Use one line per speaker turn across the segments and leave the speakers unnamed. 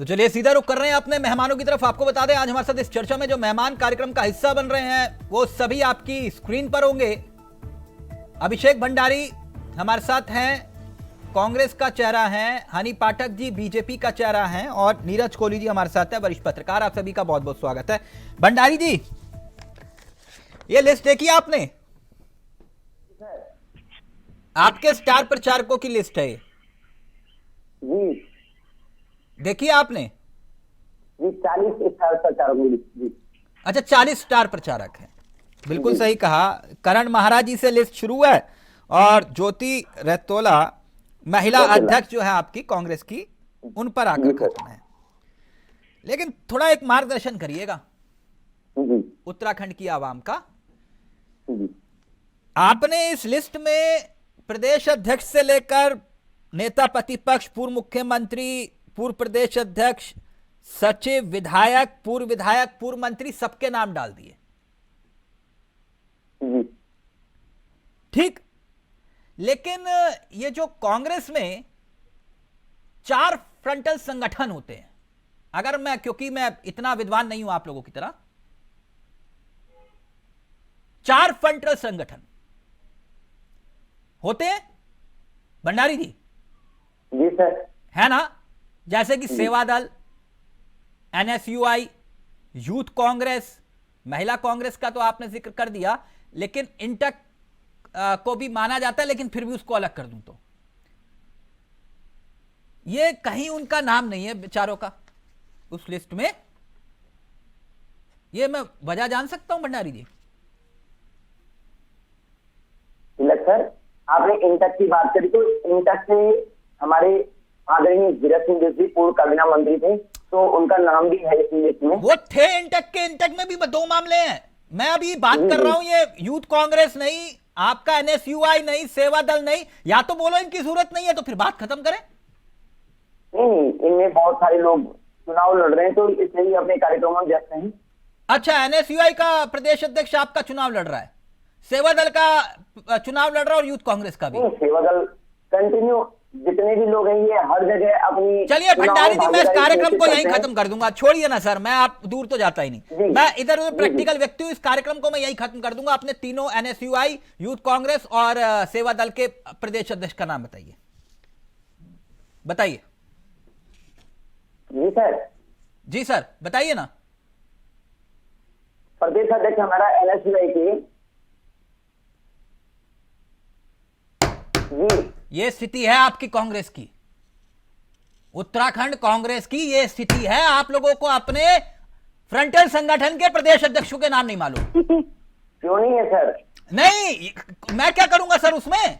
तो चलिए सीधा रुख कर रहे हैं अपने मेहमानों की तरफ। आपको बता दें आज हमारे साथ इस चर्चा में जो मेहमान कार्यक्रम का हिस्सा बन रहे हैं वो सभी आपकी स्क्रीन पर होंगे। अभिषेक भंडारी हमारे साथ हैं, कांग्रेस का चेहरा है, हनी पाठक जी बीजेपी का चेहरा हैं और नीरज कोहली जी हमारे साथ है, वरिष्ठ पत्रकार। आप सभी का बहुत बहुत स्वागत है। भंडारी जी, ये लिस्ट देखी आपने? आपके स्टार प्रचारकों की लिस्ट है
जी।
देखिए आपने?
जी 40 स्टार प्रचारकों की लिस्ट। जी
अच्छा, 40 स्टार प्रचारक हैं, बिल्कुल सही कहा। करण महाराज जी से लिस्ट शुरू है और ज्योति रैतोला महिला अध्यक्ष जो है आपकी कांग्रेस की, उन पर आकर खत्म है। लेकिन थोड़ा एक मार्गदर्शन करिएगा उत्तराखंड की आवाम का। आपने इस लिस्ट में प्रदेश अध्यक्ष से लेकर नेता प्रतिपक्ष, पूर्व मुख्यमंत्री, पूर्व प्रदेश अध्यक्ष, सचिव, विधायक, पूर्व मंत्री, सबके नाम डाल दिए। ठीक, लेकिन ये जो कांग्रेस में 4 फ्रंटल संगठन होते हैं, अगर मैं, क्योंकि मैं इतना विद्वान नहीं हूं आप लोगों की तरह, 4 फ्रंटल संगठन होते हैं भंडारी जी।
जी सर। है
ना? जैसे कि सेवा दल, एनएसयूआई, यूथ कांग्रेस, महिला कांग्रेस का तो आपने जिक्र कर दिया, लेकिन इंटक को भी माना जाता है, लेकिन फिर भी उसको अलग कर दूं तो ये कहीं उनका नाम नहीं है बेचारों का उस लिस्ट में। ये मैं वजह जान सकता हूं भंडारी जी?
सर, आपने इंटक की बात करी तो इंटक से हमारे आदरणीय धीरज सिंह जोशी पूर्व कैबिनेट मंत्री थे, तो उनका नाम भी है इस लिस्ट में।
वो थे इंटक के। इंटक में भी 2 मामले हैं। मैं अभी बात कर रहा हूं, ये यूथ कांग्रेस नहीं, आपका एनएसयूआई नहीं, सेवा दल नहीं। या तो बोलो इनकी जरूरत नहीं है तो फिर बात खत्म करें।
नहीं, इनमें बहुत सारे लोग चुनाव लड़ रहे हैं तो इसलिए अपने कार्यक्रमों में व्यस्त हैं।
अच्छा, एनएसयूआई का प्रदेश अध्यक्ष आपका चुनाव लड़ रहा है, सेवा दल का चुनाव लड़ रहा है और यूथ कांग्रेस का भी।
सेवा दल कंटिन्यू, जितने भी लोग हैं ये हर जगह अपनी।
चलिए भंडारी जी, मैं इस कार्यक्रम को यहीं खत्म कर दूंगा, छोड़िए ना सर, मैं आप दूर तो जाता ही नहीं, मैं इधर उधर प्रैक्टिकल व्यक्ति हूं। इस कार्यक्रम को मैं यहीं खत्म कर दूंगा। अपने तीनों एनएसयूआई, यूथ कांग्रेस और सेवा दल के प्रदेश अध्यक्ष का नाम बताइए, बताइए।
जी सर।
जी सर, बताइए ना।
प्रदेश अध्यक्ष हमारा एनएसयूआई के। जी,
ये स्थिति है आपकी कांग्रेस की, उत्तराखंड कांग्रेस की ये स्थिति है। आप लोगों को अपने फ्रंटल संगठन के प्रदेश अध्यक्षों के नाम नहीं मालूम।
क्यों नहीं है सर?
नहीं, मैं क्या करूंगा सर उसमें,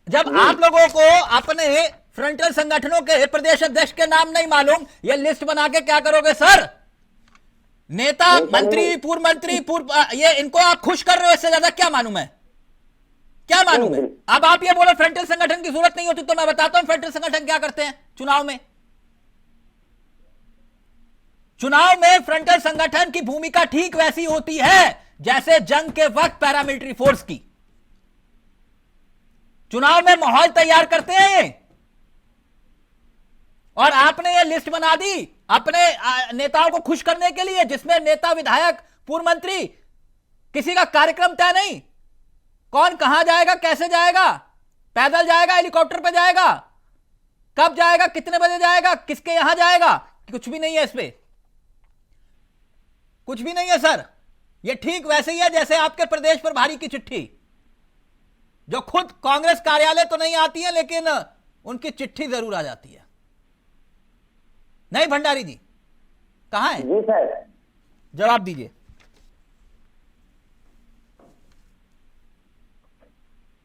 जब आप लोगों को अपने फ्रंटल संगठनों के प्रदेश अध्यक्ष के नाम नहीं मालूम, ये लिस्ट बना के क्या करोगे सर? नेता, मंत्री, पूर्व मंत्री, ये इनको आप खुश कर रहे हो, इससे ज्यादा क्या मालूम है? क्या मालूम है? अब आप ये बोलो फ्रंटल संगठन की जरूरत नहीं होती, तो मैं बताता हूं फ्रंटल संगठन क्या करते हैं चुनाव में। चुनाव में फ्रंटल संगठन की भूमिका ठीक वैसी होती है जैसे जंग के वक्त पैरामिलिट्री फोर्स की। चुनाव में माहौल तैयार करते हैं और आपने ये लिस्ट बना दी अपने नेताओं को खुश करने के लिए, जिसमें नेता, विधायक, पूर्व मंत्री, किसी का कार्यक्रम तय नहीं, कौन कहां जाएगा, कैसे जाएगा, पैदल जाएगा, हेलीकॉप्टर पे जाएगा, कब जाएगा, कितने बजे जाएगा, किसके यहां जाएगा, कुछ भी नहीं है इसमें, कुछ भी नहीं है सर। ये ठीक वैसे ही है जैसे आपके प्रदेश पर भारी की चिट्ठी, जो खुद कांग्रेस कार्यालय तो नहीं आती है लेकिन उनकी चिट्ठी जरूर आ जाती है। नहीं भंडारी जी, कहां है?
जी सर,
जवाब दीजिए।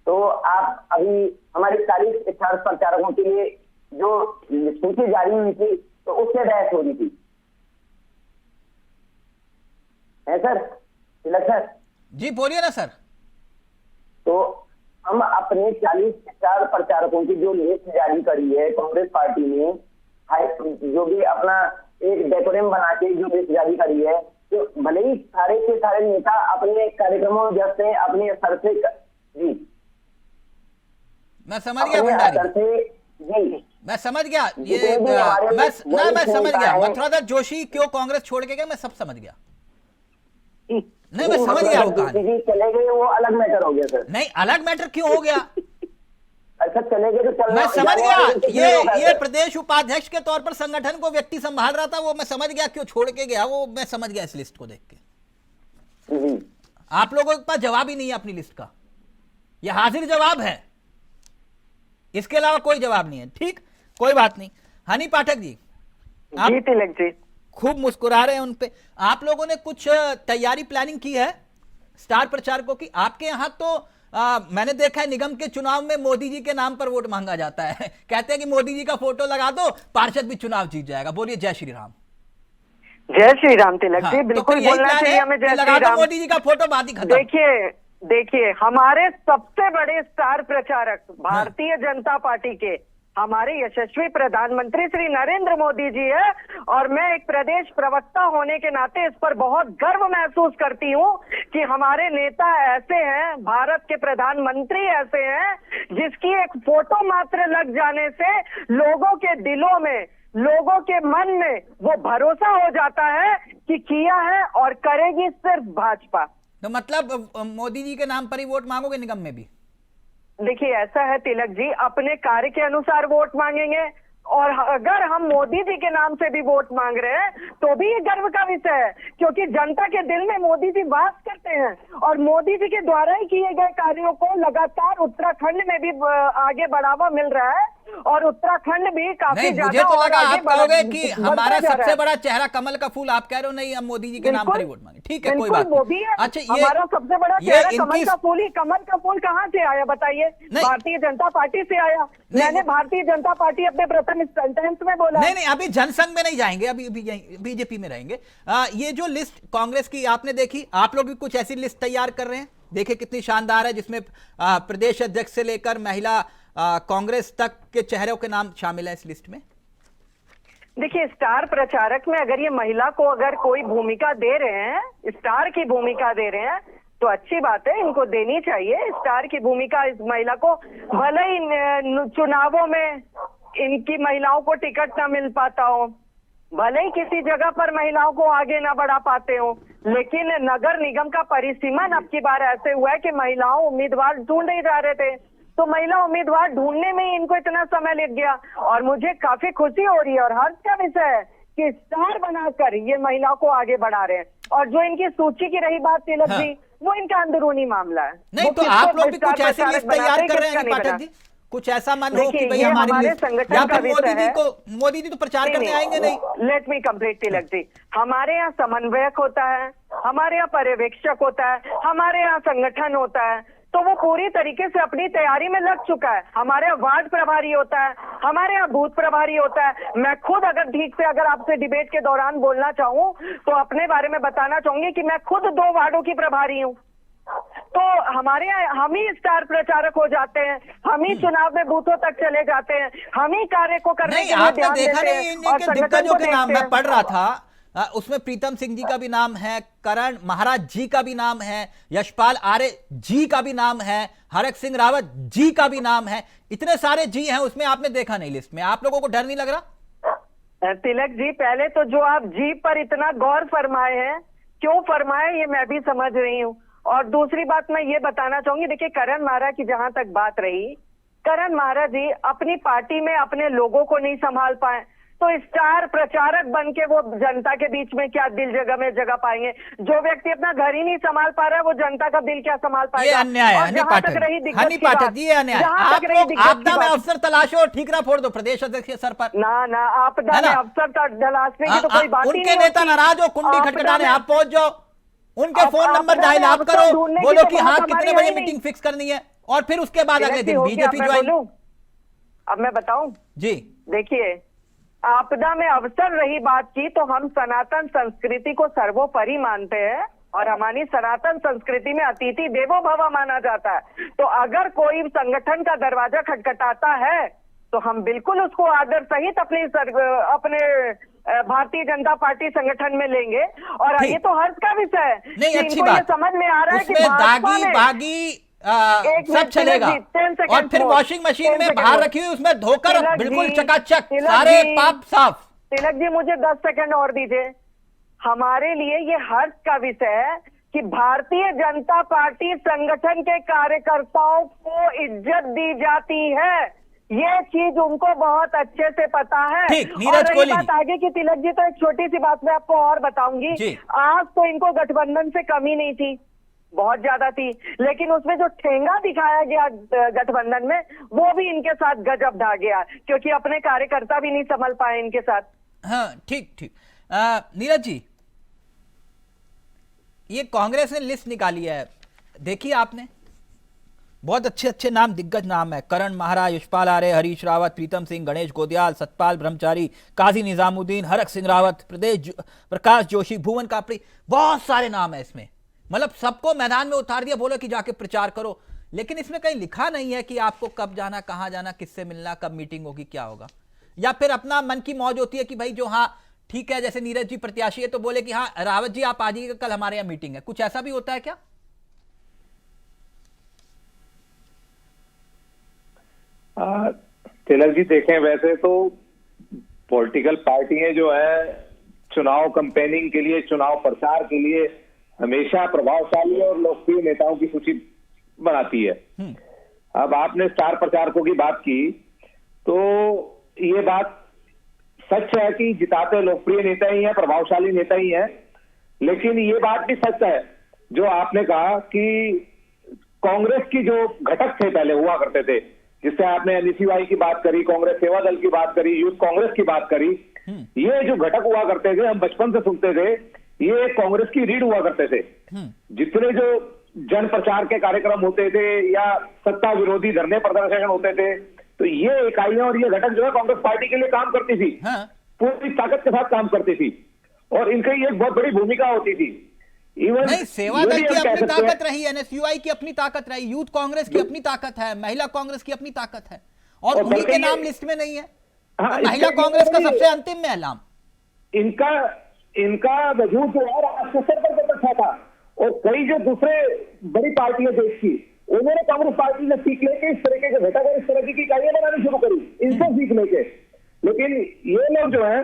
तो आप अभी हमारे 40 स्टार प्रचारकों के लिए जो सूची जारी हुई थी तो उससे बहस हो रही थी, है सर? तिलक सर
जी बोलिए ना सर।
तो हम अपने 40 स्टार प्रचारकों की जो लिस्ट जारी करी है कांग्रेस पार्टी ने, जो भी अपना एक डेकोरम बना के जो लिस्ट जारी करी है, तो भले ही सारे के सारे नेता अपने कार्यक्रमों में व्यस्त हैं, अपने स्तर से। जी
मैं समझ गया भंडारी
जी,
मैं समझ गया ये
जितने भी हमारे
मैं
वरिष्ठ
समझ
नेता
गया
हैं-
मथुरादास जोशी क्यों कांग्रेस छोड़ के गए, मैं सब समझ गया। नहीं, मैं
वो
समझ गया वो
मतलब
कहानी।
जी चले गए, वो अलग मैटर हो गया सर।
नहीं, अलग मैटर क्यों हो गया?
अच्छा चले गए तो चलना,
मैं समझ
जाने
गया,
वाले तो कुछ नहीं होगा
ये
सर।
प्रदेश उपाध्यक्ष के तौर पर संगठन को व्यक्ति संभाल रहा था, वो मैं समझ गया क्यों छोड़ के गया, वो मैं समझ गया इस लिस्ट को देख के।
जी।
आप लोगों के पास जवाब ही नहीं है अपनी लिस्ट का, यह हाजिर जवाब है, इसके अलावा कोई जवाब नहीं है। ठीक, कोई बात नहीं। हनी पाठक जी, आप
जी तिलक जी,
खूब मुस्कुरा रहे हैं उन पे, आप लोगों ने कुछ तैयारी प्लानिंग की है स्टार प्रचारकों की? आपके यहाँ तो मैंने देखा है निगम के चुनाव में मोदी जी के नाम पर वोट मांगा जाता है कहते हैं कि मोदी जी का फोटो लगा दो, पार्षद भी चुनाव जीत जाएगा। बोलिए जय श्री राम।
जय श्री राम तिलक
हाँ,
जी,
तो
बिल्कुल
फिर यही
बोलना
प्लान
चाहिए
है
हमें
कि
जय
लगा
श्री
दो
राम।
मोदी जी का फोटो, बात ही खत्म।
देखिए हमारे सबसे बड़े स्टार प्रचारक भारतीय जनता पार्टी के हमारे यशस्वी प्रधानमंत्री श्री नरेंद्र मोदी जी है, और मैं एक प्रदेश प्रवक्ता होने के नाते इस पर बहुत गर्व महसूस करती हूँ कि हमारे नेता ऐसे हैं, भारत के प्रधानमंत्री ऐसे हैं जिसकी एक फोटो मात्र लग जाने से लोगों के दिलों में, लोगों के मन में वो भरोसा हो जाता है कि किया है और करेगी सिर्फ भाजपा।
तो मतलब मोदी जी के नाम पर ही वोट मांगोगे निगम में भी?
देखिए ऐसा है तिलक जी, अपने कार्य के अनुसार वोट मांगेंगे, और अगर हम मोदी जी के नाम से भी वोट मांग रहे हैं तो भी ये गर्व का विषय है, क्योंकि जनता के दिल में मोदी जी वास करते हैं, और मोदी जी के द्वारा ही किए गए कार्यों को लगातार उत्तराखंड में भी आगे बढ़ावा मिल रहा है, और उत्तराखंड भी काफी
नहीं,
ज्यादा
मुझे तो
और
लगा
आगे
आप कहोगे कि
बढ़ता
हमारा
जा रहा
सबसे
है।
बड़ा चेहरा कमल का फूल, आप कह रहे हो नहीं हम मोदी जी के नाम पर ही वोट मांगे। ठीक है, कोई
बिल्कुल,
बात
वो भी
नहीं।
है।
अच्छा, ये
हमारा सबसे बड़ा
ये
चेहरा कमल
इनकी
का फूल ही, कमल का फूल कहाँ से आया बताइए?
नहीं।
भारतीय जनता पार्टी से आया। मैंने भारतीय जनता पार्टी अपने प्रथम सेंटेंस में बोला।
नहीं, अभी जनसंघ में नहीं जाएंगे, अभी बीजेपी में रहेंगे। ये जो लिस्ट कांग्रेस की आपने देखी, आप लोग भी कुछ ऐसी लिस्ट तैयार कर रहे हैं? देखिए कितनी शानदार है, जिसमें प्रदेश अध्यक्ष से लेकर महिला कांग्रेस तक के चेहरों के नाम शामिल है इस लिस्ट में।
देखिए स्टार प्रचारक में अगर ये महिला को अगर कोई भूमिका दे रहे हैं, स्टार की भूमिका दे रहे हैं, तो अच्छी बात है, इनको देनी चाहिए स्टार की भूमिका इस महिला को। भले ही चुनावों में इनकी महिलाओं को टिकट ना मिल पाता हो, भले ही किसी जगह पर महिलाओं को आगे ना बढ़ा पाते हो, लेकिन नगर निगम का परिसीमन अब की बार ऐसे हुआ है कि महिलाओं उम्मीदवार ढूंढ ही जा रहे थे, तो महिला उम्मीदवार ढूंढने में ही इनको इतना समय लग गया। और मुझे काफी खुशी हो रही है और हर्ष का विषय है कि स्टार बनाकर ये महिलाओं को आगे बढ़ा रहे हैं। और जो इनकी सूची की रही बात तिलक जी, वो इनका अंदरूनी मामला है।
नहीं, तो आप लोग भी कुछ ऐसी लिस्ट तैयार कर रहे हैं पाठक जी? कुछ ऐसा मन हो कि भाई हमारी लिस्ट, या फिर मोदी जी तो प्रचार करने आएंगे नहीं?
Let me complete Tilak ji, हमारे यहाँ समन्वयक होता है, हमारे यहाँ पर्यवेक्षक होता है, हमारे यहाँ संगठन होता है, तो वो पूरी तरीके से अपनी तैयारी में लग चुका है। हमारे यहाँ वार्ड प्रभारी होता है, हमारे यहाँ बूथ प्रभारी होता है। मैं खुद अगर ठीक से अगर आपसे डिबेट के दौरान बोलना चाहूँ तो अपने बारे में बताना चाहूंगी कि मैं खुद 2 वार्डों की प्रभारी हूँ। तो हमारे यहाँ हम ही स्टार प्रचारक हो जाते हैं, हम ही चुनाव में बूथों तक चले जाते हैं, हम ही कार्य को करने के लिए ध्यान देते हैं और संगठन को
के नाम मैं
देखते
पढ़ रहा था, उसमें प्रीतम सिंह जी का भी नाम है, करण महाराज जी का भी नाम है, यशपाल आर्य जी का भी नाम है, हरक सिंह रावत जी का भी नाम है। इतने सारे जी हैं उसमें, आपने देखा नहीं लिस्ट में? आप लोगों को डर नहीं लग रहा?
तिलक जी, पहले तो जो आप जी पर इतना गौर फरमाए हैं, क्यों फरमाए ये मैं भी समझ रही हूँ। और दूसरी बात मैं ये बताना चाहूंगी, देखिए करण महाराज की जहां तक बात रही, करण महाराज जी अपनी पार्टी में अपने लोगों को नहीं संभाल पाए, तो स्टार प्रचारक बन के वो जनता के बीच में क्या दिल जगह पाएंगे? जो व्यक्ति अपना घर ही नहीं संभाल पा रहा है वो जनता का दिल क्या संभाल पाएगा?
ये अन्याय है हनी पाठक जी, ये अन्याय। आप लोग आपदा में अवसर तलाशो, ठीकरा फोड़ दो प्रदेश अध्यक्ष के सर पर।
ना आपदा में अवसर तलाशने की तो कोई बात ही नहीं।
उनके नेता नाराज हो, कुंडी खटखटाने आप पहुंच जाओ, उनके फोन नंबर डायल आप करो, बोलो कि हाँ कितने बजे मीटिंग फिक्स करनी है, और फिर उसके बाद अगले दिन बीजेपी ज्वाइन।
अब मैं बताऊं
जी,
देखिए आपदा में अवसर रही बात की, तो हम सनातन संस्कृति को सर्वोपरि मानते हैं, और हमारी सनातन संस्कृति में अतिथि देवो भव माना जाता है। तो अगर कोई संगठन का दरवाजा खटखटाता है तो हम बिल्कुल उसको आदर सहित अपने भारतीय जनता पार्टी संगठन में लेंगे। और ये तो हर्ष का विषय है,
नहीं अच्छी
बात
बात,
समझ में आ रहा है कि
दागी बागी
एक
सब
मिनट,
चलेगा।
तिलक जी, 10 seconds
और फिर
more,
वॉशिंग मशीन
10
में
seconds
बाहर
more।
रखी हुई उसमें धोकर
तिलक
बिल्कुल
जी,
चकाचक
तिलक
सारे
जी,
पाप साफ।
तिलक जी मुझे 10 सेकंड और दीजिए। हमारे लिए ये हर्ष का विषय है कि भारतीय जनता पार्टी संगठन के कार्यकर्ताओं को इज्जत दी जाती है। ये चीज उनको बहुत अच्छे से पता है।
ठीक,
और
नीरज
रही
कोहली
बात
जी।
आगे की, तिलक जी, तो एक छोटी सी बात मैं आपको और बताऊंगी।
जी।
आज तो इनको गठबंधन से कमी नहीं थी, बहुत ज्यादा थी, लेकिन उसमें जो ठेंगा दिखाया गया गठबंधन में, वो भी इनके साथ गजब ढा गया, क्योंकि अपने कार्यकर्ता भी नहीं संभल पाए इनके साथ।
हाँ ठीक ठीक। नीरज जी, ये कांग्रेस ने लिस्ट निकाली है, देखिए आपने, बहुत अच्छे अच्छे नाम, दिग्गज नाम है। करण महाराज, यशपाल आर्य, हरीश रावत, प्रीतम सिंह, गणेश गोदियाल, सतपाल ब्रह्मचारी, काजी निजामुद्दीन, हरक सिंह रावत, प्रकाश जोशी, भुवन कापड़ी, बहुत सारे नाम है इसमें। मतलब सबको मैदान में उतार दिया, बोलो कि जाके प्रचार करो, लेकिन इसमें कहीं लिखा नहीं है कि आपको कब जाना, कहां जाना, किससे मिलना, कब मीटिंग होगी, क्या होगा। या फिर अपना मन की मौज होती है कि भाई जो, हाँ ठीक है, जैसे नीरज जी प्रत्याशी है तो बोले कि हाँ रावत जी आप आ जाइएगा, कल हमारे यहाँ मीटिंग है, कुछ ऐसा भी होता है क्या?
तिलक जी देखें, वैसे तो पॉलिटिकल पार्टियां जो है चुनाव कैंपेनिंग के लिए, चुनाव प्रचार के लिए हमेशा प्रभावशाली और लोकप्रिय नेताओं की सूची बनाती है। अब आपने स्टार प्रचारकों की बात की, तो ये बात सच है कि जिताते लोकप्रिय नेता ही हैं, प्रभावशाली नेता ही हैं, लेकिन ये बात भी सच है जो आपने कहा कि कांग्रेस की जो घटक थे पहले हुआ करते थे, जिससे आपने एनएसयूआई की बात करी, कांग्रेस सेवा दल की बात करी, यूथ कांग्रेस की बात करी, ये जो घटक हुआ करते थे, हम बचपन से सुनते थे, ये कांग्रेस की रीढ़ हुआ करते थे। जितने जो जन प्रचार के कार्यक्रम होते थे या सत्ता विरोधी धरने प्रदर्शन होते थे, तो ये इकाइयां और ये घटक जो है कांग्रेस पार्टी के लिए काम करती थी, पूरी ताकत के साथ काम करती थी, और इनकी एक बहुत बड़ी भूमिका होती थी।
नहीं, सेवा दल की अपनी ताकत रही, एनएसयूआई की अपनी ताकत रही, यूथ कांग्रेस की अपनी ताकत है, महिला कांग्रेस की अपनी ताकत है, और उन्हीं के नाम लिस्ट में नहीं है। महिला कांग्रेस का सबसे अंतिम में है नाम।
इनका वजूद जो है राष्ट्रीय स्तर पर बहुत अच्छा था, और कई जो दूसरे बड़ी पार्टियां देश की, उन्होंने कांग्रेस पार्टी से सीख लेके इस तरीके के घटक और इस तरह की इकाइयां बनानी शुरू करी, इनसे सीख लेके। लेकिन ये लोग जो है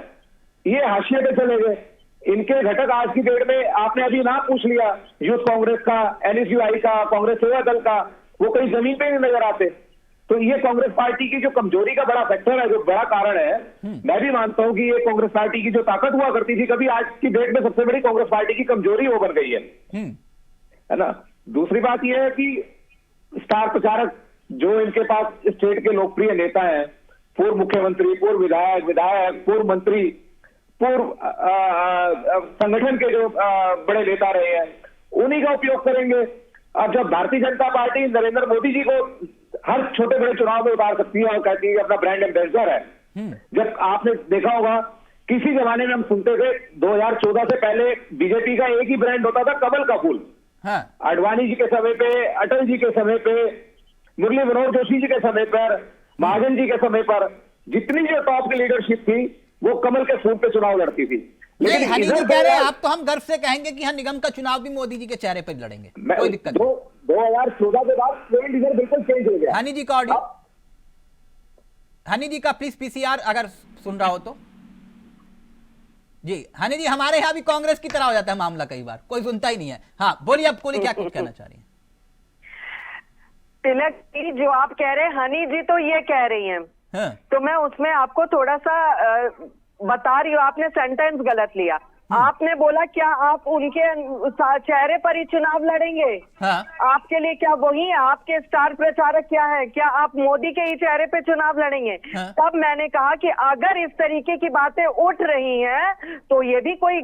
ये हाशिए पे चले गए। इनके घटक आज की डेट में, आपने अभी नाम पूछ लिया यूथ कांग्रेस का, एनएसयूआई का, कांग्रेस सेवा दल का, वो कहीं जमीन पे नहीं नजर आते। तो ये कांग्रेस पार्टी की जो कमजोरी का बड़ा फैक्टर है, जो बड़ा कारण है, मैं भी मानता हूं कि ये कांग्रेस पार्टी की जो ताकत हुआ करती थी कभी, आज की डेट में सबसे बड़ी कांग्रेस पार्टी की कमजोरी हो बन गई है ना। दूसरी बात यह है कि स्टार प्रचारक जो इनके पास स्टेट के लोकप्रिय नेता हैं, पूर्व मुख्यमंत्री, पूर्व विधायक, पूर्व मंत्री, पूर्व संगठन के जो बड़े नेता रहे हैं, उन्हीं का उपयोग करेंगे। अब जब भारतीय जनता पार्टी नरेंद्र मोदी जी को हर छोटे बड़े चुनाव में उतार सकती है और कहती है अपना ब्रांड एम्बेसडर है, जब आपने देखा होगा किसी जमाने में हम सुनते थे 2014 से पहले बीजेपी का एक ही ब्रांड होता था, कमल का फूल। आडवाणी जी के समय पे, अटल जी के समय पे, मुरली मनोहर जोशी जी के समय पर, महाजन जी के समय पर, जितनी जो टॉप की लीडरशिप थी वो कमल के फूल पे चुनाव लड़ती थी।
लेकिन हनी जी कह रहे हैं, आप तो हम गर्व से कहेंगे कि हाँ निगम का चुनाव भी मोदी जी के चेहरे पर लड़ेंगे, कोई दिक्कत नहीं।
2014 के बाद ट्रेंड इधर बिल्कुल चेंज हो गया।
हनी जी का ऑडियो, हनी जी का प्लीज पीसीआर अगर सुन रहा हो तो जी। हनी जी, हमारे यहाँ भी कांग्रेस की तरह हो जाता है मामला, कई बार कोई सुनता ही नहीं है। हाँ बोलिए, आप कोली क्या कुछ कहना चाह रही हैं?
तिलक जी, जो आप कह रहे हैं, हनी जी तो ये कह रही हैं, तो मैं उसमें आपको थोड़ा सा बता रही हूँ, आपने सेंटेंस गलत लिया। आपने बोला क्या आप उनके चेहरे पर ही चुनाव लड़ेंगे? आपके लिए क्या वही है? आपके स्टार प्रचारक क्या है? क्या आप मोदी के ही चेहरे पे चुनाव लड़ेंगे? तब मैंने कहा कि अगर इस तरीके की बातें उठ रही हैं तो ये भी कोई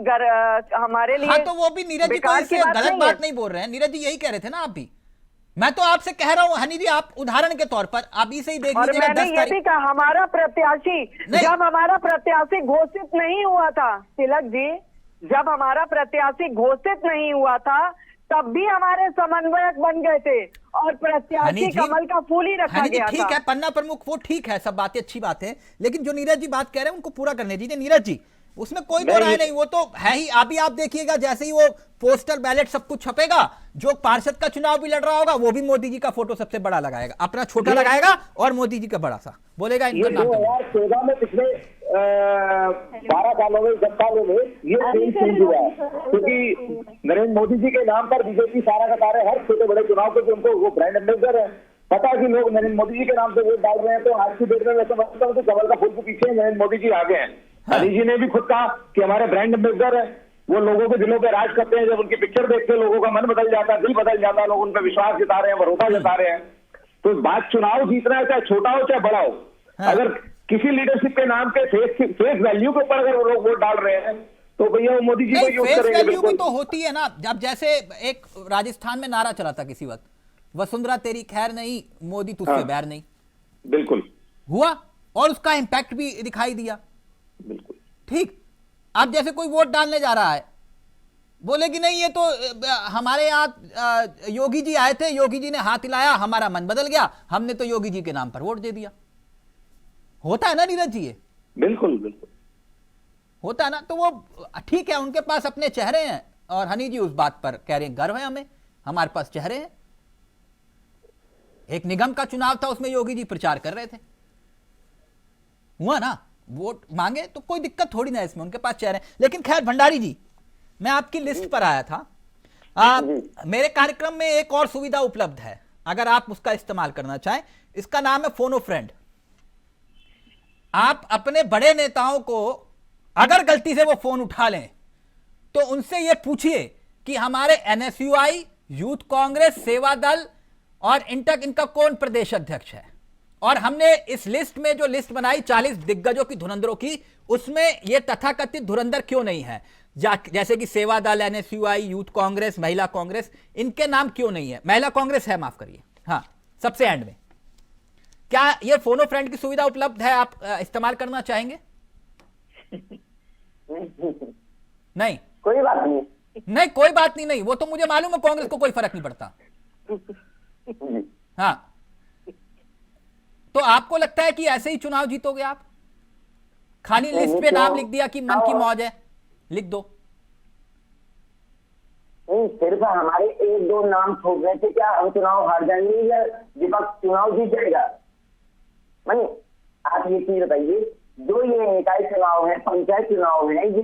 हमारे लिए,
तो वो भी नीरज जी कोई गलत बात नहीं बोल रहे हैं। नीरज जी यही कह रहे थे ना आप भी, मैं तो आपसे कह रहा हूं हनी जी, आप उदाहरण के तौर पर आप इसे ही देख लीजिएगा।
मैंने ये भी कहा, हमारा प्रत्याशी जब हमारा प्रत्याशी घोषित नहीं हुआ था, तिलक जी, जब हमारा प्रत्याशी घोषित नहीं हुआ था तब भी हमारे समन्वयक बन गए थे और प्रत्याशी कमल का फूल ही रखा गया था।
ठीक है, पन्ना प्रमुख वो ठीक है, सब बातें अच्छी बात है, लेकिन जो नीरज जी बात कह रहे हैं उनको पूरा करने दीजिए। नीरज जी, उसमें कोई दो राय नहीं, वो तो है ही। अभी आप देखिएगा जैसे ही वो पोस्टल बैलेट सब कुछ छपेगा, जो पार्षद का चुनाव भी लड़ रहा होगा वो भी मोदी जी का फोटो सबसे बड़ा लगाएगा, अपना छोटा लगाएगा और मोदी जी का बड़ा सा बोलेगा इनका
ये
नाम।
2014 में पिछले 12 सालों में 10 सालों में ये चेंज हुआ है, क्योंकि नरेंद्र मोदी जी के नाम पर बीजेपी सारा का सारे हर छोटे बड़े चुनाव के उनको वो ब्रांड एम्बेसडर है। पता है कि लोग नरेंद्र मोदी जी के नाम से वोट डाल रहे हैं, तो आज की डेट में मैं समझता हूँ कि कमल का फूल के पीछे नरेंद्र मोदी जी आगे हैं। मोदी जी ने भी खुद कहा कि हमारे ब्रांड एम्बेसडर है, वो लोगों के दिलों पे राज करते हैं। जब उनकी पिक्चर देखते हैं लोगों का मन बदल जाता है, दिल बदल जाता है, लोग उन पर विश्वास जता रहे हैं, भरोसा जता रहे हैं। तो बात चुनाव जीतना है, चाहे छोटा हो चाहे बड़ा हो, अगर किसी लीडरशिप के नाम पे फेस वैल्यू के ऊपर अगर वो लोग वोट डाल रहे हैं तो भैया वो मोदी जी को यूज
फेस
करेंगे।
वैल्यू भी
बिल्कुल
तो होती है ना। जब जैसे एक राजस्थान में नारा चला था किसी वक्त, वसुंधरा तेरी खैर नहीं, मोदी तुझसे
हाँ।
बैर नहीं,
बिल्कुल
हुआ और उसका इंपैक्ट भी दिखाई दिया।
बिल्कुल
ठीक, अब जैसे कोई वोट डालने जा रहा है, बोले कि नहीं ये तो हमारे यहाँ योगी जी आए थे, योगी जी ने हाथ हिलाया, हमारा मन बदल गया, हमने तो योगी जी के नाम पर वोट दे दिया। होता है ना नीरज जी, ये
बिल्कुल बिल्कुल
होता है ना। तो वो ठीक है, उनके पास अपने चेहरे हैं और हनी जी उस बात पर कह रहे हैं गर्व है हमें, हमारे पास चेहरे हैं। एक निगम का चुनाव था, उसमें योगी जी प्रचार कर रहे थे, हुआ ना, वोट मांगे तो कोई दिक्कत थोड़ी ना इसमें, उनके पास चेहरे हैं। लेकिन खैर भंडारी जी, मैं आपकी लिस्ट पर आया था। मेरे कार्यक्रम में एक और सुविधा उपलब्ध है, अगर आप उसका इस्तेमाल करना चाहें। इसका नाम है फोनो फ्रेंड। आप अपने बड़े नेताओं को अगर गलती से वो फोन उठा लें तो उनसे ये पूछिए कि हमारे एनएसयूआई, यूथ कांग्रेस, सेवा दल और इंटक इनका कौन प्रदेश अध्यक्ष है। और हमने इस लिस्ट में जो लिस्ट बनाई 40 दिग्गजों की धुरंधरों की, उसमें ये तथाकथित धुरंधर क्यों नहीं है, जैसे कि सेवा दल, एनएसयूआई, यूथ कांग्रेस, महिला कांग्रेस, इनके नाम क्यों नहीं है। महिला कांग्रेस है, माफ करिए, हाँ सबसे एंड में। क्या ये फोनो फ्रेंड की सुविधा उपलब्ध है, आप इस्तेमाल करना चाहेंगे? नहीं,
कोई बात नहीं।
नहीं कोई बात नहीं, नहीं वो तो मुझे मालूम है, कांग्रेस को कोई फर्क नहीं पड़ता। हाँ, तो आपको लगता है कि ऐसे ही चुनाव जीतोगे आप? खाली लिस्ट पे नाम लिख दिया कि मन की मौज है, लिख दो।
नहीं, सिर्फ हमारे एक दो नाम ठोक रहे थे, क्या हम चुनाव हार जाएंगे या विपक्ष चुनाव जीत जाएगा? नहीं, आप ये चीज बताइए, जो ये निकाय चुनाव है, पंचायत चुनाव है, ये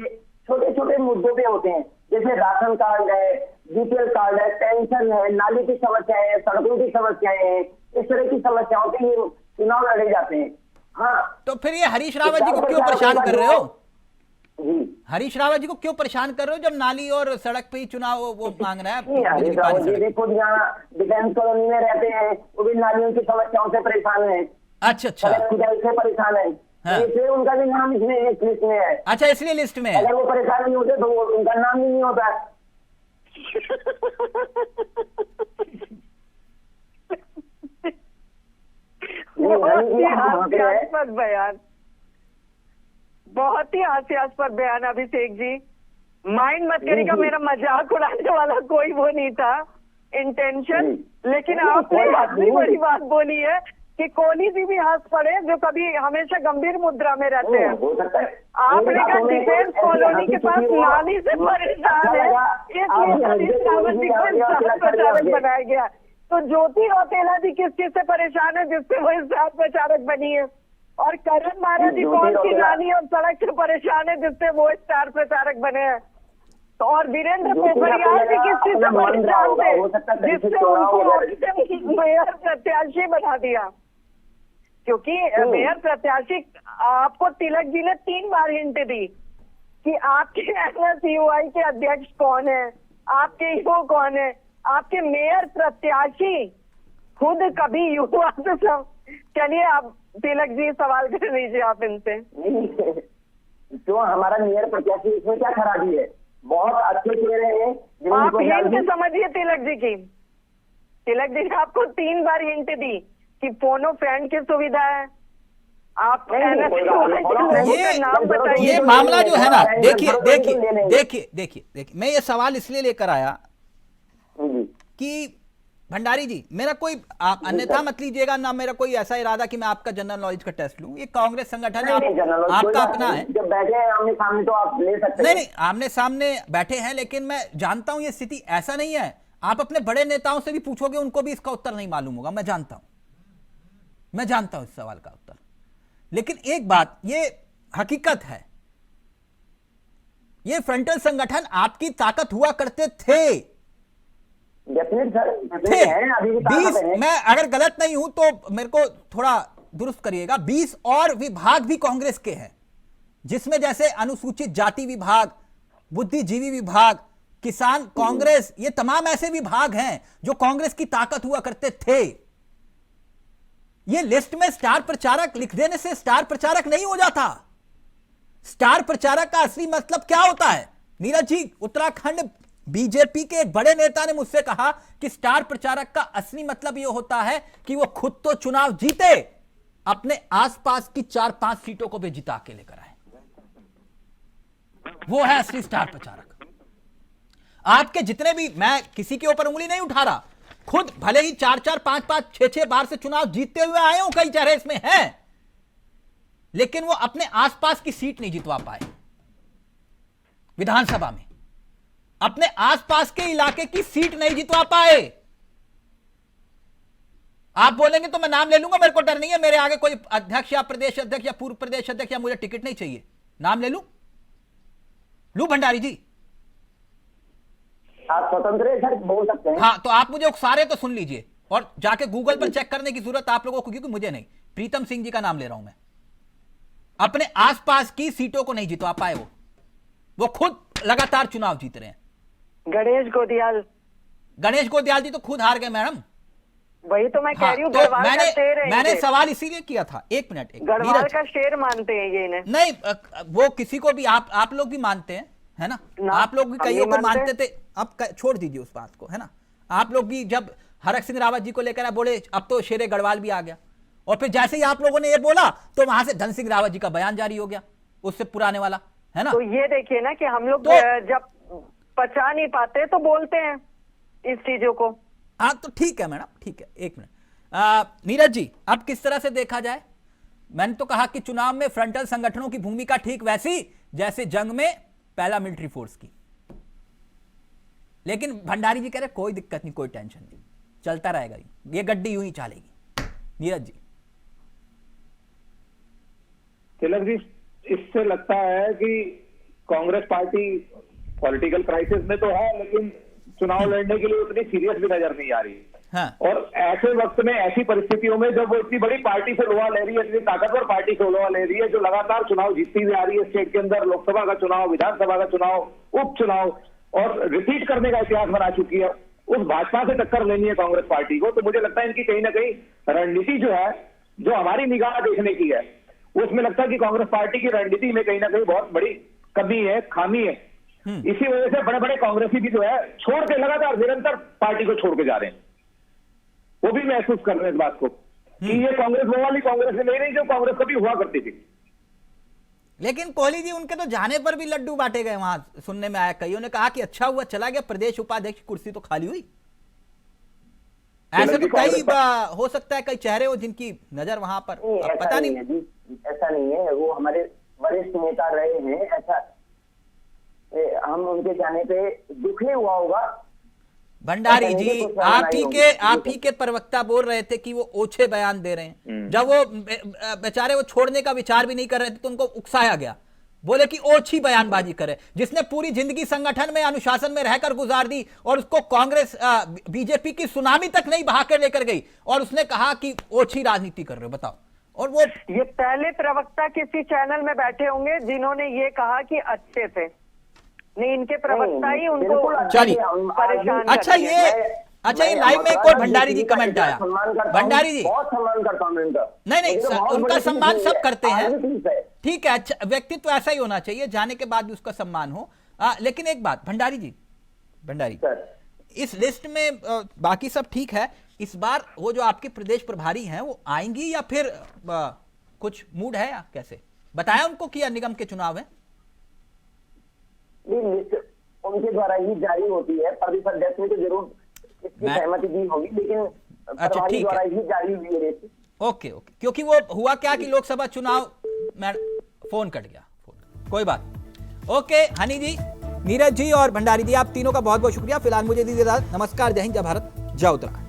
छोटे छोटे मुद्दों पे होते हैं, जैसे राशन कार्ड है, बीपीएल कार्ड है, पेंशन है, नाली की समस्या है, सड़कों की समस्याएं हैं, इस तरह की समस्याओं पे ये चुनाव लड़े जाते हैं। हाँ,
तो फिर ये हरीश रावत जी को क्यों परेशान कर रहे हो?
जी,
हरीश रावत जी को क्यों परेशान कर रहे हो जब नाली और सड़क पे ही चुनाव वो मांग रहा
नहीं, हरीश रावत जी भी खुद यहाँ डिफेंस कॉलोनी में रहते हैं, वो भी नालियों की समस्याओं से परेशान है,
अच्छा अच्छा,
सड़क खुदाई से परेशान है,
हाँ।
इसलिए उनका भी नाम इसमें इस लिस्ट में है।
अच्छा इसलिए लिस्ट में है।
अगर वो परेशान नहीं होते तो उनका नाम ही नहीं होता।
बहुत ही हास्यास्पद बयान, बहुत ही हास्यास्पद बयान अभिषेक जी। माइंड मत करिएगा, मेरा मजाक उड़ाने वाला कोई वो नहीं था इंटेंशन, लेकिन आपने इतनी बड़ी बात बोली है कि कोहली जी भी हंस पड़े, जो कभी हमेशा गंभीर मुद्रा में रहते हैं।
हो सकता है
आपने कहा डिफेंस कॉलोनी के पास नाली से परेशान है, इसलिए हरीश रावत जी को स्टार प्रचारक बनाया गया। तो ज्योति रौतेला जी किस चीज से परेशान है जिससे वो स्टार प्रचारक बनी है? और करण महाराज जी कौन सी नाली और सड़क से परेशान है जिससे वो स्टार प्रचारक बने हैं? तो और वीरेंद्र पोखरियाल जी किस चीज से परेशान थे जिससे उनको मेयर प्रत्याशी बना दिया? क्योंकि मेयर प्रत्याशी आपको तिलक जी ने 3 बार हिंट दी कि आपके एनएसयूआई के अध्यक्ष कौन है, आपके ईओ कौन है, आपके मेयर प्रत्याशी खुद कभी युवा से सब। चलिए आप तिलक जी सवाल कर लीजिए आप इनसे।
जो हमारा मेयर प्रत्याशी, इसमें क्या खराबी है? बहुत अच्छे चेहरे हैं।
आप हिंट समझिए तिलक जी की। तिलक जी ने आपको 3 बार हिंट दी कि फोनो फ्रेंड की सुविधा है, आप नाम बताइए।
ये मामला जो है ना, देखिए मैं ये सवाल इसलिए लेकर आया कि भंडारी जी, मेरा कोई आप अन्यथा मत लीजिएगा ना, मेरा कोई ऐसा इरादा कि मैं आपका जनरल नॉलेज का टेस्ट लूं। ये कांग्रेस संगठन आपका अपना है।
जब बैठे हैं आमने सामने तो आप ले सकते हैं।
नहीं, आमने सामने बैठे हैं, लेकिन मैं जानता हूं ये स्थिति ऐसा नहीं है। आप अपने बड़े नेताओं से भी पूछोगे, उनको भी इसका उत्तर नहीं मालूम होगा। मैं जानता हूं इस सवाल का उत्तर। लेकिन एक बात, ये हकीकत है, ये फ्रंटल संगठन आपकी ताकत हुआ करते थे।
डेफिनेट सर, डेफिनेट है, अभी भी ताकत है।
मैं अगर गलत नहीं हूं तो मेरे को थोड़ा दुरुस्त करिएगा, 20 और विभाग भी कांग्रेस के हैं, जिसमें जैसे अनुसूचित जाति विभाग, बुद्धिजीवी विभाग, किसान कांग्रेस, ये तमाम ऐसे विभाग हैं जो कांग्रेस की ताकत हुआ करते थे। ये लिस्ट में स्टार प्रचारक लिख देने से स्टार प्रचारक नहीं हो जाता। स्टार प्रचारक का असली मतलब क्या होता है? नीरज जी, उत्तराखंड बीजेपी के एक बड़े नेता ने मुझसे कहा कि स्टार प्रचारक का असली मतलब यह होता है कि वो खुद तो चुनाव जीते, अपने आसपास की 4-5 सीटों को भी जिता के लेकर आए। वो है असली स्टार प्रचारक। आपके जितने भी, मैं किसी के ऊपर उंगली नहीं उठा रहा, खुद भले ही 4-4, 5-5, 6-6 बार से चुनाव जीतते हुए आए हो, कई चेहरे इसमें हैं, लेकिन वो अपने आसपास की सीट नहीं जितवा पाए। विधानसभा में अपने आसपास के इलाके की सीट नहीं जितवा पाए। आप बोलेंगे तो मैं नाम ले लूंगा, मेरे को डर नहीं है। मेरे आगे कोई अध्यक्ष या प्रदेश अध्यक्ष या पूर्व प्रदेश अध्यक्ष या मुझे टिकट नहीं चाहिए, नाम ले लू भंडारी जी?
आप स्वतंत्र है सर, बोल सकते हैं।
हाँ, तो आप मुझे उकसारे तो सुन लीजिए, और जाके गूगल पर चेक करने की जरूरत आप लोगों को, क्योंकि मुझे नहीं। प्रीतम सिंह जी का नाम ले रहा हूं मैं। अपने आसपास की सीटों को नहीं जितवा पाए वो खुद लगातार चुनाव जीत रहे हैं।
गणेश गोदियाल जी तो खुद हार गए मैडम। वही तो मैं कह रही हूँ,
तो
गढ़वाल का शेर है
मैंने
इनके।
सवाल इसीलिए किया था, एक मिनट,
गढ़वाल का शेर मानते हैं ये इन्हें।
नहीं, वो किसी को भी, आप लोग भी मानते हैं, है ना? आप लोग भी कईयों को मानते थे। अब छोड़ दीजिए उस बात को, है ना? आप लोग भी जब हरक सिंह रावत जी को लेकर बोले अब तो शेरे गढ़वाल भी आ गया, और फिर जैसे ही आप लोगों ने ये बोला तो वहां से धन सिंह रावत जी का बयान जारी हो गया, उससे पुराने वाला, है ना?
तो ये देखिए ना कि हम लोग जब पचा नहीं पाते तो बोलते हैं इस चीजों को।
हाँ, तो ठीक है मैडम, ठीक है। एक मिनट, नीरज जी, अब किस तरह से देखा जाए? मैंने तो कहा कि चुनाव में फ्रंटल संगठनों की भूमिका ठीक वैसी जैसे जंग में पहला मिलिट्री फोर्स की। लेकिन भंडारी जी कह रहे कोई दिक्कत नहीं, कोई टेंशन नहीं, चलता रहेगा, ये गड्डी यूं ही चलेगी। नीरज जी?
तिलक जी, इससे लगता है कि कांग्रेस पार्टी पॉलिटिकल क्राइसिस में तो है, लेकिन चुनाव लड़ने के लिए उतनी सीरियस भी नजर नहीं आ रही।
हाँ।
और ऐसे वक्त में, ऐसी परिस्थितियों में, जब वो इतनी बड़ी पार्टी से लोहा ले रही है, इतनी ताकतवर पार्टी से लोहा ले रही है, जो लगातार चुनाव जीतती हुई आ रही है स्टेट के अंदर, लोकसभा का चुनाव, विधानसभा का चुनाव, उपचुनाव, और रिपीट करने का इतिहास बना चुकी है, उस भाजपा से टक्कर लेनी है कांग्रेस पार्टी को। तो मुझे लगता है इनकी कहीं ना कहीं रणनीति जो है, जो हमारी निगाह देखने की है, उसमें लगता है कि कांग्रेस पार्टी की रणनीति में कहीं ना कहीं बहुत बड़ी कमी है, खामी है। इसी वजह से बड़े बड़े कांग्रेसी भी जो है छोड़ के, लगातार निरंतर पार्टी को छोड़ के जा रहे हैं। वो भी महसूस कर रहे हैं इस बात को कि ये कांग्रेस वो वाली कांग्रेस नहीं रही जो कांग्रेस कभी हुआ करती थी।
लेकिन कोहली जी, उनके तो जाने पर भी लड्डू बांटे गए, वहां सुनने में आया। कईयों ने कहा कि अच्छा हुआ चला गया, प्रदेश उपाध्यक्ष की कुर्सी तो खाली हुई। ऐसे तो कई हो सकता है कई चेहरे हो जिनकी नजर वहां पर, पता नहीं।
ऐसा नहीं है, वो हमारे वरिष्ठ नेता रहे हैं, ऐसा हम उनके जाने पे दुख नहीं हुआ होगा।
भंडारी जी, आप ही के प्रवक्ता बोल रहे थे कि वो ओछे बयान दे रहे हैं। जब वो बेचारे वो छोड़ने का विचार भी नहीं कर रहे थे तो उनको उकसाया गया, बोले कि ओछी बयानबाजी करे, जिसने पूरी जिंदगी संगठन में, अनुशासन में रहकर गुजार दी, और उसको कांग्रेस बीजेपी की सुनामी तक नहीं बहा कर लेकर गई, और उसने कहा कि ओछी राजनीति कर रहे हो, बताओ। और वो
ये पहले प्रवक्ता किसी चैनल में बैठे होंगे जिन्होंने ये कहा कि अच्छे थे, नहीं इनके प्रवक्ता ही उनको परेशान।
अच्छा, ये लाइव में एक और भंडारी जी कमेंट आया। भंडारी जी,
बहुत सम्मान करता हूं इनका।
नहीं, उनका सम्मान सब करते हैं, ठीक है, अच्छा, व्यक्तित्व ऐसा ही होना चाहिए, जाने के बाद भी उसका सम्मान हो। लेकिन एक बात भंडारी जी, इस लिस्ट में बाकी सब ठीक है, इस बार वो जो आपके प्रदेश प्रभारी हैं वो आएंगी या फिर कुछ मूड है या कैसे? बताया उनको कि निगम के चुनाव है?
लिस्ट उनके द्वारा ही जारी होती है, पर डेथ में तो जरूर इसकी
मैं-
सहमति दी होगी, लेकिन प्रभारी
ठीक है।
द्वारा ही जारी हुई है रेस।
ओके ओके, क्योंकि वो हुआ क्या कि लोकसभा चुनाव में फोन कट गया, कोई बात नहीं। ओके हनी जी, नीरज जी और भंडारी जी, आप तीनों का बहुत बहुत शुक्रिया। फिलहाल मुझे दीजिए इजाजत। नमस्कार, जय हिंद, जय भारत, जय उत्तराखंड।